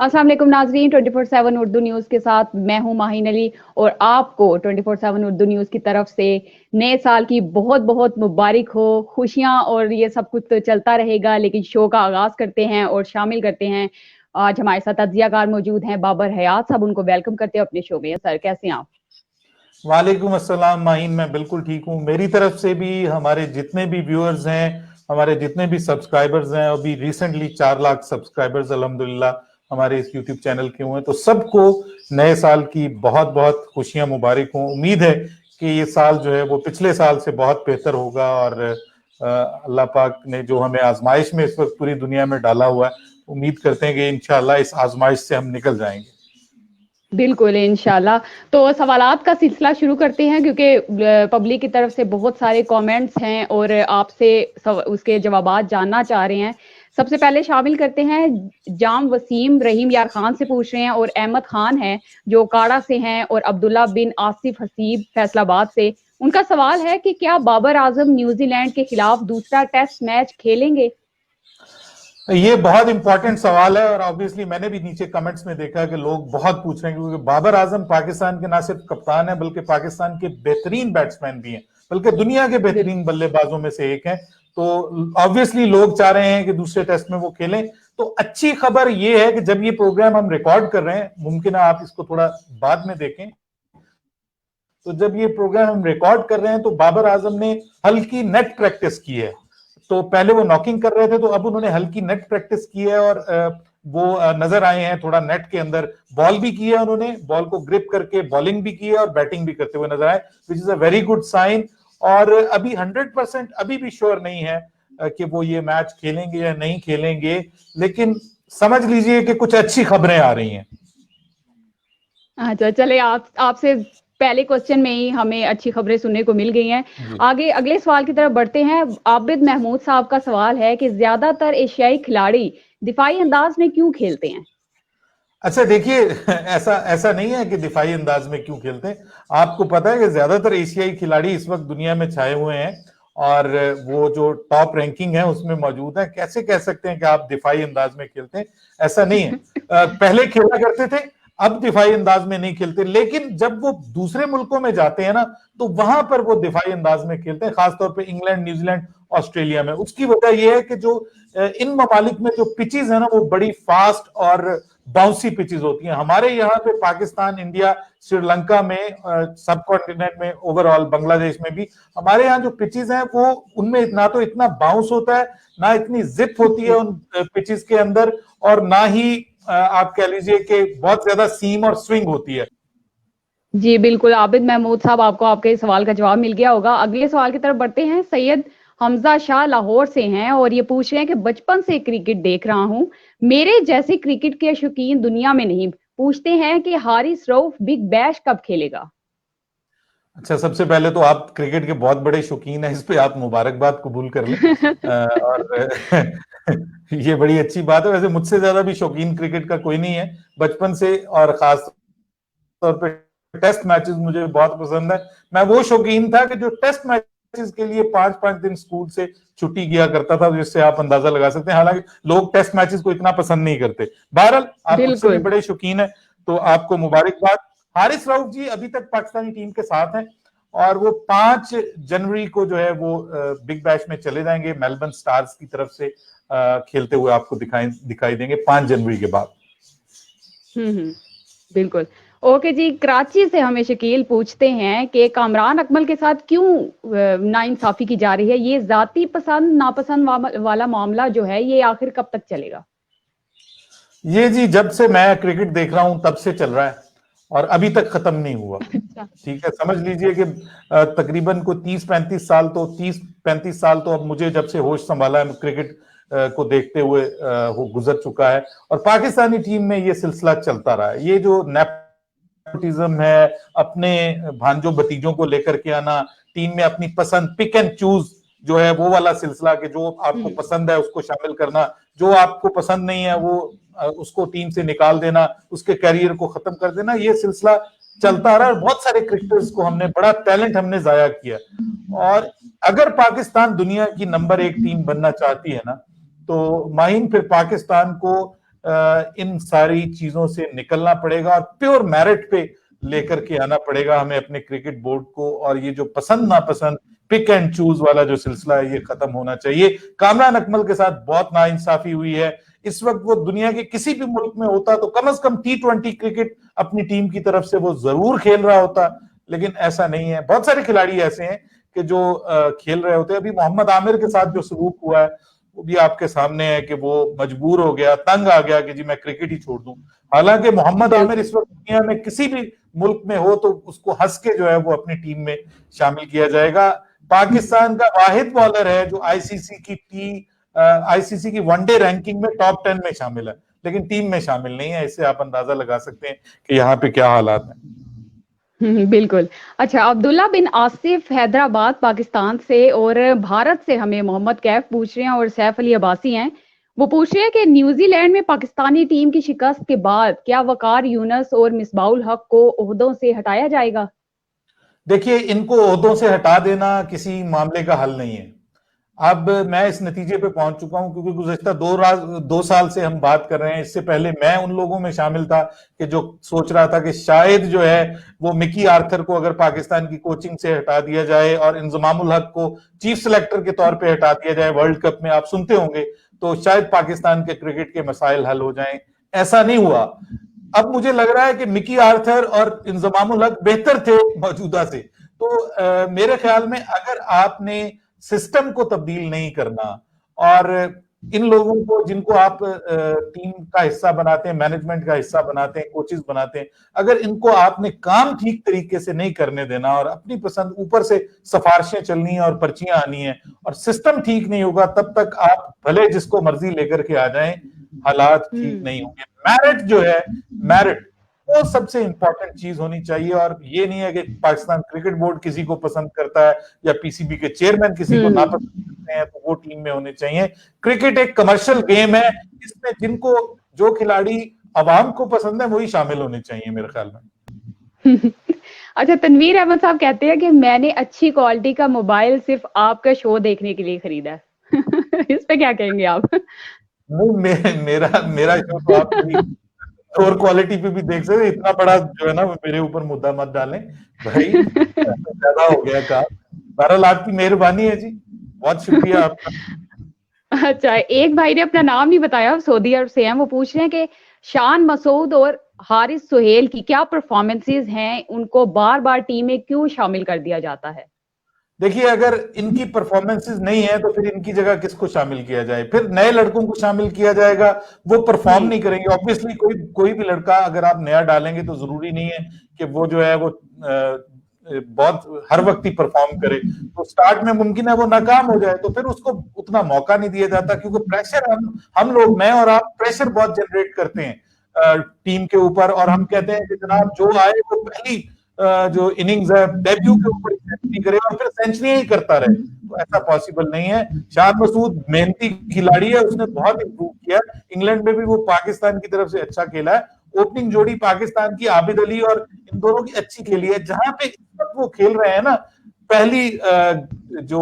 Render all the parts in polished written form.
अस्सलाम वालेकुम नाजरीन, 24/7 उर्दू न्यूज़ के साथ मैं हूं माहिन अली और आपको 24/7 उर्दू न्यूज़ की तरफ से नए साल की बहुत बहुत मुबारक हो। खुशियां और ये सब कुछ तो चलता रहेगा, लेकिन शो का आगाज करते हैं और शामिल करते हैं। आज हमारे साथ तज्जियाकार मौजूद हैं बाबर हयात साहब, उनको वेलकम करते हैं अपने शो में। सर कैसे हैं आप? वालेकुम अस्सलाम माहिन, मैं बिल्कुल ठीक हूँ। मेरी तरफ से भी हमारे जितने भी व्यूअर्स हैं, हमारे जितने भी सब्सक्राइबर्स हैं, अभी रिसेंटली 4 लाख सब्सक्राइबर्स अल्हम्दुलिल्लाह हमारे इस यूट्यूब चैनल के हुए हैं, तो सबको नए साल की बहुत बहुत खुशियां मुबारक हों। उम्मीद है कि ये साल जो है वो पिछले साल से बहुत बेहतर होगा और अल्लाह पाक ने जो हमें आजमाइश में इस वक्त पूरी दुनिया में डाला हुआ है, उम्मीद करते हैं कि इंशाल्लाह इस आजमाइश से हम निकल जाएंगे। बिल्कुल इंशाल्लाह। तो सवालात का सिलसिला शुरू करते हैं, क्योंकि पब्लिक की तरफ से बहुत सारे कमेंट्स हैं और आपसे उसके जवाबात जानना चाह रहे हैं। सबसे पहले शामिल करते हैं, जाम वसीम रहीम यार खान से पूछ रहे हैं और अहमद खान है जो काड़ा से हैं, और अब्दुल्ला बिन आसिफ हसीब फैसलाबाद से। उनका सवाल है कि क्या बाबर आजम न्यूजीलैंड के खिलाफ दूसरा टेस्ट मैच खेलेंगे? ये बहुत इंपॉर्टेंट सवाल है और ऑब्वियसली मैंने भी नीचे कमेंट्स में देखा कि लोग बहुत पूछ रहे हैं, क्योंकि बाबर आजम पाकिस्तान के ना सिर्फ कप्तान है बल्कि पाकिस्तान के बेहतरीन बैट्समैन भी हैं, बल्कि दुनिया के बेहतरीन बल्लेबाजों में से एक हैं। तो ऑब्वियसली लोग चाह रहे हैं कि दूसरे टेस्ट में वो खेलें। तो अच्छी खबर ये है कि जब ये प्रोग्राम हम रिकॉर्ड कर रहे हैं, मुमकिन है आप इसको थोड़ा बाद में देखें, तो जब ये प्रोग्राम हम रिकॉर्ड कर रहे हैं तो बाबर आजम ने हल्की नेट प्रैक्टिस की है। तो पहले वो नॉकिंग कर रहे थे, तो अब उन्होंने हल्की नेट प्रैक्टिस की है और वो नजर आए हैं थोड़ा नेट के अंदर। बॉल भी की है उन्होंने, बॉल को ग्रिप करके बॉलिंग भी की है और बैटिंग भी करते हुए नजर आए, which is a very good sign. और अभी 100% अभी भी श्योर नहीं है कि वो ये मैच खेलेंगे या नहीं खेलेंगे, लेकिन समझ लीजिए कि कुछ अच्छी खबरें आ रही हैं। अच्छा, चले आपसे पहले क्वेश्चन में ही हमें अच्छी खबरें सुनने को मिल गई हैं। आगे अगले सवाल की तरफ बढ़ते हैं। आबिद महमूद साहब का सवाल है कि ज्यादातर एशियाई खिलाड़ी दिफाई अंदाज में क्यों खेलते हैं? अच्छा देखिए, ऐसा ऐसा नहीं है कि दिफाई अंदाज में क्यों खेलते हैं। आपको पता है कि ज्यादातर एशियाई खिलाड़ी इस वक्त दुनिया में छाए हुए हैं और वो जो टॉप रैंकिंग है उसमें मौजूद है। कैसे कह सकते हैं कि आप दिफाई अंदाज में खेलते हैं? ऐसा नहीं है। पहले खेला करते थे, अब दिफाई अंदाज में नहीं खेलते, लेकिन जब वो दूसरे मुल्कों में जाते हैं ना, तो वहां पर वो दिफाई अंदाज में खेलते हैं, खासतौर पर इंग्लैंड, न्यूजीलैंड, ऑस्ट्रेलिया में। उसकी वजह यह है कि जो इन ममालिक में जो पिचेस है ना, वो बड़ी फास्ट और बाउंसी पिचेस होती हैं। हमारे यहाँ पे पाकिस्तान, इंडिया, श्रीलंका में, सब कॉन्टिनेंट में, ओवरऑल बांग्लादेश में भी हमारे यहाँ जो पिचेस हैं वो उनमें ना तो इतना बाउंस होता है, ना इतनी जिप होती है उन पिचेस के अंदर, और ना ही आप कह लीजिए कि बहुत ज्यादा सीम और स्विंग होती है। जी बिल्कुल, आबिद महमूद साहब, आपको आपके सवाल का जवाब मिल गया होगा। अगले सवाल की तरफ बढ़ते हैं। सैयद हमजा शाह लाहौर से हैं और ये पूछ रहे हैं कि बचपन से क्रिकेट देख रहा हूं, मेरे जैसे क्रिकेट के शौकीन दुनिया में नहीं। पूछते हैं कि हारिस रऊफ बिग बैश कब खेलेगा? अच्छा, सबसे पहले तो आप क्रिकेट के बहुत बड़े शौकीन हैं, इस पे आप मुबारकबाद कबूल कर लें। और ये बड़ी अच्छी बात है। वैसे मुझसे ज्यादा भी शौकीन क्रिकेट का कोई नहीं है बचपन से, और खास तौर पे टेस्ट मैचेस मुझे बहुत पसंद है। मैं वो शौकीन था कि जो टेस्ट मैचेस के लिए 5-5 दिन स्कूल से छुट्टी किया करता था, जिससे आप अंदाजा लगा सकते हैं। हालांकि लोग टेस्ट मैचेस को इतना पसंद नहीं करते। बहरहाल आप मुझसे भी बड़े शौकीन है, तो आपको मुबारकबाद। हारिस रऊफ जी अभी तक पाकिस्तानी टीम के साथ हैं और वो 5 जनवरी को जो है वो बिग बैश में चले जाएंगे। मेलबर्न स्टार्स की तरफ से खेलते हुए आपको दिखाई देंगे 5 जनवरी के बाद। बिल्कुल। ओके जी, कराची से हमें शकील पूछते हैं कि कामरान अकमल के साथ क्यों नाइंसाफी की जा रही है? ये जाती पसंद नापसंद वाला मामला जो है, ये आखिर कब तक चलेगा? ये जी जब से मैं क्रिकेट देख रहा हूं तब से चल रहा है और अभी तक खत्म नहीं हुआ। ठीक है, समझ लीजिए कि तकरीबन को 30-35 साल तो 30-35 साल तो अब मुझे जब से होश संभाला है क्रिकेट को देखते हुए वो गुजर चुका है। और पाकिस्तानी टीम में ये सिलसिला चलता रहा है। ये जो नेपोटिज्म है, अपने भांजों भतीजों को लेकर के आना, टीम में अपनी पसंद पिक एंड चूज जो है, वो वाला सिलसिला कि जो आपको पसंद है उसको शामिल करना, जो आपको पसंद नहीं है वो उसको टीम से निकाल देना, उसके करियर को खत्म कर देना, ये सिलसिला चलता रहा। और बहुत सारे क्रिकेटर्स को हमने, बड़ा टैलेंट हमने जाया किया। और अगर पाकिस्तान दुनिया की नंबर 1 टीम बनना चाहती है ना, तो माहिन फिर पाकिस्तान को इन सारी चीजों से निकलना पड़ेगा और प्योर मेरिट पे लेकर के आना पड़ेगा हमें अपने क्रिकेट बोर्ड को। और ये जो पसंद नापसंद पिक एंड चूज वाला जो सिलसिला है ये खत्म होना चाहिए। कामरान अकमल के साथ बहुत नाइंसाफी हुई है। इस वक्त वो दुनिया के किसी भी मुल्क में होता तो कम से कम T20 क्रिकेट अपनी टीम की तरफ से वो जरूर खेल रहा होता, लेकिन ऐसा नहीं है। बहुत सारे खिलाड़ी ऐसे हैं कि जो खेल रहे होते हैं। अभी मोहम्मद आमिर के साथ जो सलूक हुआ है वो भी आपके सामने है कि वो मजबूर हो गया, तंग आ गया कि जी मैं क्रिकेट ही छोड़ दूं। हालांकि मोहम्मद आमिर इस वक्त दुनिया में किसी भी मुल्क में हो तो उसको हंस के जो है वो अपनी टीम में शामिल किया जाएगा। पाकिस्तान का वाहिद बॉलर है जो आईसीसी की वनडे रैंकिंग में टॉप 10 में शामिल है, लेकिन टीम में शामिल नहीं है। इससे आप अंदाजा लगा सकते हैं कि यहाँ पे क्या हालात हैं। बिल्कुल। अच्छा, अब्दुल्ला बिन आसिफ हैदराबाद पाकिस्तान से और भारत से हमें मोहम्मद कैफ पूछ रहे हैं और सैफ अली अब्बासी हैं। वो पूछ रहे हैं कि न्यूजीलैंड में पाकिस्तानी टीम की शिकस्त के बाद क्या वकार यूनुस और मिसबाउल हक को ओहदों से हटाया जाएगा? देखिए, इनको ओहदों से हटा देना किसी मामले का हल नहीं है। अब मैं इस नतीजे पे पहुंच चुका हूं क्योंकि गुज़श्ता 2 साल से हम बात कर रहे हैं। इससे पहले मैं उन लोगों में शामिल था कि जो सोच रहा था कि शायद जो है वो मिकी आर्थर को अगर पाकिस्तान की कोचिंग से हटा दिया जाए और इंजमामुल हक को चीफ सिलेक्टर के तौर पे हटा दिया जाए वर्ल्ड कप में, आप सुनते होंगे, तो शायद पाकिस्तान के क्रिकेट के मसाइल हल हो जाएं। ऐसा नहीं हुआ। अब मुझे लग रहा है कि मिकी आर्थर और इंजमामुल हक बेहतर थे मौजूदा से। तो मेरे ख्याल में अगर आपने सिस्टम को तब्दील नहीं करना और इन लोगों को जिनको आप टीम का हिस्सा बनाते हैं, मैनेजमेंट का हिस्सा बनाते हैं, कोचेस बनाते हैं, अगर इनको आपने काम ठीक तरीके से नहीं करने देना और अपनी पसंद ऊपर से सिफारिशें चलनी है और पर्चियां आनी है और सिस्टम ठीक नहीं होगा, तब तक आप भले जिसको मर्जी लेकर के आ जाएं, हालात ठीक नहीं होंगे। मेरिट जो है, मेरिट वो सबसे इंपॉर्टेंट चीज होनी चाहिए। और ये नहीं है कि पाकिस्तान क्रिकेट बोर्ड किसी को पसंद करता है या पीसीबी के चेयरमैन किसी को नापसंद करते हैं तो वो टीम में होने चाहिए। क्रिकेट एक कमर्शियल गेम है, इसमें जिनको जो खिलाड़ी अवाम को पसंद है वही शामिल होने चाहिए मेरे ख्याल में। अच्छा, तनवीर अहमद साहब कहते हैं कि मैंने अच्छी क्वालिटी का मोबाइल सिर्फ आपका शो देखने के लिए खरीदा है। इस पे क्या कहेंगे आप? नहीं, मेरा शो तो आप और क्वालिटी पे भी देख सकते। इतना बड़ा जो है ना मेरे ऊपर मुद्दा मत डालें भाई, ज्यादा हो गया काम। 12 लाख की मेहरबानी है जी, बहुत शुक्रिया आपका। अच्छा, एक भाई ने अपना नाम नहीं बताया, सऊदी अरब से हैं। वो पूछ रहे हैं कि शान मसूद और हारिस सुहेल की क्या परफॉर्मेंसेस हैं, उनको बार बार टीम में क्यों शामिल कर दिया जाता है? देखिए, अगर इनकी परफॉर्मेंसेस नहीं है तो फिर इनकी जगह किसको शामिल किया जाए? फिर नए लड़कों को शामिल किया जाएगा, वो परफॉर्म नहीं करेंगे। ऑब्वियसली कोई भी लड़का अगर आप नया डालेंगे तो जरूरी नहीं है कि वो जो है वो बहुत हर वक्त ही परफॉर्म करे। तो स्टार्ट में मुमकिन है वो नाकाम हो जाए, तो फिर उसको उतना मौका नहीं दिया जाता, क्योंकि प्रेशर हम लोग, मैं और आप, प्रेशर बहुत जनरेट करते हैं टीम के ऊपर। और हम कहते हैं कि जनाब जो आए वो पहली जो इनिंग्स है डेब्यू के ऊपर सेंचुरी करे और फिर सेंचुरी ही करता रहे, तो ऐसा पॉसिबल नहीं है। शान मसूद मेहनती खिलाड़ी है, उसने बहुत इंप्रूव किया। इंग्लैंड में भी वो पाकिस्तान की तरफ से अच्छा खेला है। ओपनिंग जोड़ी पाकिस्तान की आबिद अली और इन दोनों की अच्छी खेली है। जहां पे इस वक्त वो खेल रहे हैं ना, पहली जो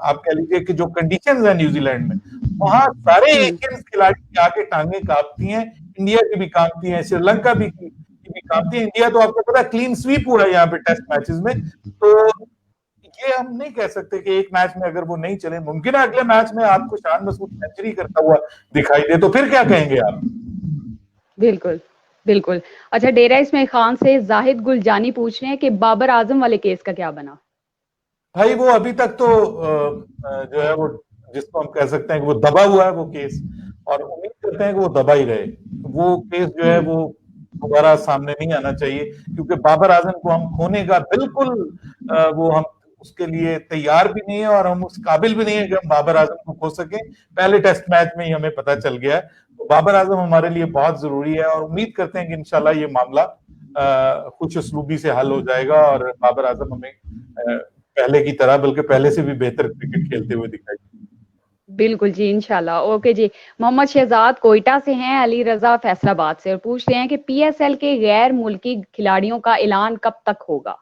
आप कह लीजिए कि जो कंडीशंस है न्यूजीलैंड में, वहां सारे एशियन खिलाड़ी आके टांगे कांपती हैं। इंडिया की भी कांपती हैं, श्रीलंका भी कांपती है। इंडिया तो आपको पता है क्लीन स्वीप हुआ है यहाँ पे टेस्ट मैचेस में। तो ये हम नहीं कह सकते कि एक मैच में अगर वो नहीं चले, मुमकिन है अगले मैच में आपको शान मसूद सेंचुरी करता हुआ दिखाई दे, तो फिर क्या कहेंगे आप? बिल्कुल बिल्कुल। अच्छा, डेरा इस्माइल खान से जाहिद गुलजानी पूछ रहे हैं कि बाबर आजम वाले केस का क्या बना? भाई वो अभी तक तो जो है वो, जिसको हम कह सकते हैं कि वो दबा हुआ है वो केस, और उम्मीद करते हैं कि वो दबा ही रहे। वो केस जो है वो दोबारा सामने नहीं आना चाहिए, क्योंकि बाबर आजम को हम खोने का बिल्कुल वो हम उसके लिए तैयार भी नहीं है और हम उस काबिल भी नहीं है कि हम बाबर आजम को खो सकें। पहले टेस्ट मैच में ही हमें पता चल गया है। तो बाबर आजम हमारे लिए बहुत जरूरी है और उम्मीद करते हैं कि इंशाल्लाह ये मामला कुछ उसलूबी से हल हो जाएगा और बाबर आजम हमें पहले की तरह, बल्कि पहले से भी बेहतर क्रिकेट खेलते हुए दिखाई। बिल्कुल जी, इंशाल्लाह। ओके जी। मोहम्मद शहजाद कोयटा से हैं, अली रजा फैसलाबाद से, और पूछ रहे हैं कि पीएसएल के गैर मुल्की खिलाड़ियों का ऐलान कब तक होगा?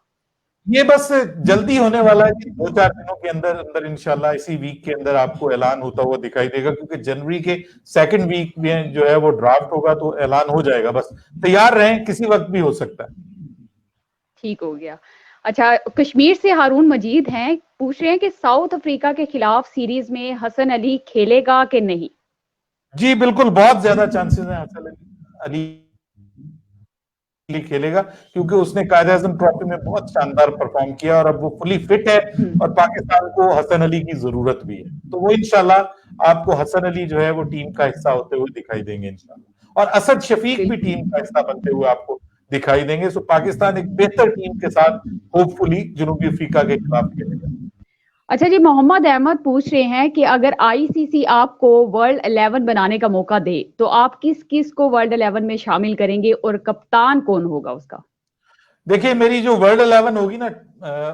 ये बस जल्दी होने वाला है कि 2-4 दिनों के अंदर अंदर इंशाल्लाह इसी वीक के अंदर आपको ऐलान होता हुआ दिखाई देगा, क्योंकि जनवरी के सेकंड वीक में जो है वो ड्राफ्ट होगा तो ऐलान हो जाएगा। बस तैयार रहें, किसी वक्त भी हो सकता है। ठीक हो गया। अच्छा, कश्मीर से हारून मजीद हैं, पूछ रहे हैं कि साउथ अफ्रीका के खिलाफ सीरीज में हसन अली खेलेगा कि नहीं? जी बिल्कुल, बहुत ज्यादा चांसेस हैं हसन अली खेलेगा, क्योंकि उसने कायद-ए-आज़म ट्रॉफी में बहुत शानदार परफॉर्म किया और अब वो फुली फिट है और पाकिस्तान को हसन अली की जरूरत भी है। तो वो इंशाल्लाह आपको हसन अली जो है वो टीम का हिस्सा होते हुए दिखाई देंगे इंशाल्लाह, और असद शफीक भी टीम का हिस्सा बनते हुए आपको दिखाई देंगे। सो पाकिस्तान एक बेहतर टीम के साथ होपफुली जनूबी अफ्रीका के खिलाफ खेलेगा। अच्छा जी, मोहम्मद अहमद पूछ रहे हैं कि अगर आईसीसी आपको वर्ल्ड 11 बनाने का मौका दे तो आप किस किस को वर्ल्ड 11 में शामिल करेंगे और कप्तान कौन होगा उसका? देखिए, मेरी जो वर्ल्ड 11 होगी ना,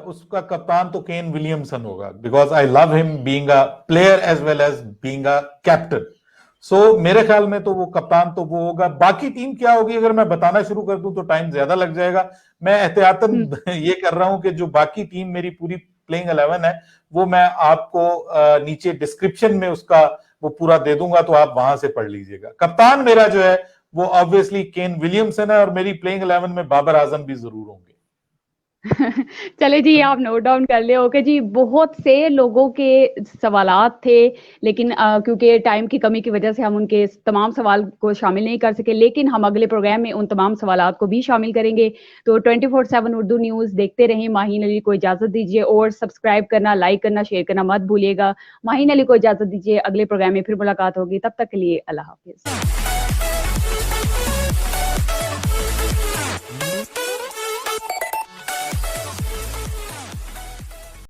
उसका कप्तान तो केन विलियमसन होगा, because I love him being a player as well as being a captain. So मेरे ख्याल में तो वो कप्तान तो वो होगा। बाकी टीम क्या होगी अगर मैं बताना शुरू कर दूं तो टाइम ज्यादा लग जाएगा। मैं एहतियातन ये कर रहा हूं कि जो बाकी टीम मेरी पूरी प्लेइंग 11 है वो मैं आपको नीचे डिस्क्रिप्शन में उसका वो पूरा दे दूंगा, तो आप वहां से पढ़ लीजिएगा। कप्तान मेरा जो है वो ऑब्वियसली केन विलियमसन है, और मेरी प्लेइंग 11 में बाबर आजम भी जरूर होंगे। चले जी, आप नोट डाउन कर ले। ओके जी, बहुत से लोगों के सवालात थे, लेकिन क्योंकि टाइम की कमी की वजह से हम उनके तमाम सवाल को शामिल नहीं कर सके, लेकिन हम अगले प्रोग्राम में उन तमाम सवालात को भी शामिल करेंगे। तो 24/7 उर्दू न्यूज़ देखते रहें। माहीन अली को इजाजत दीजिए और सब्सक्राइब करना, लाइक करना, शेयर करना मत भूलिएगा। माहीन अली को इजाजत दीजिए, अगले प्रोग्राम में फिर मुलाकात होगी। तब तक के लिए अल्लाह हाफिज।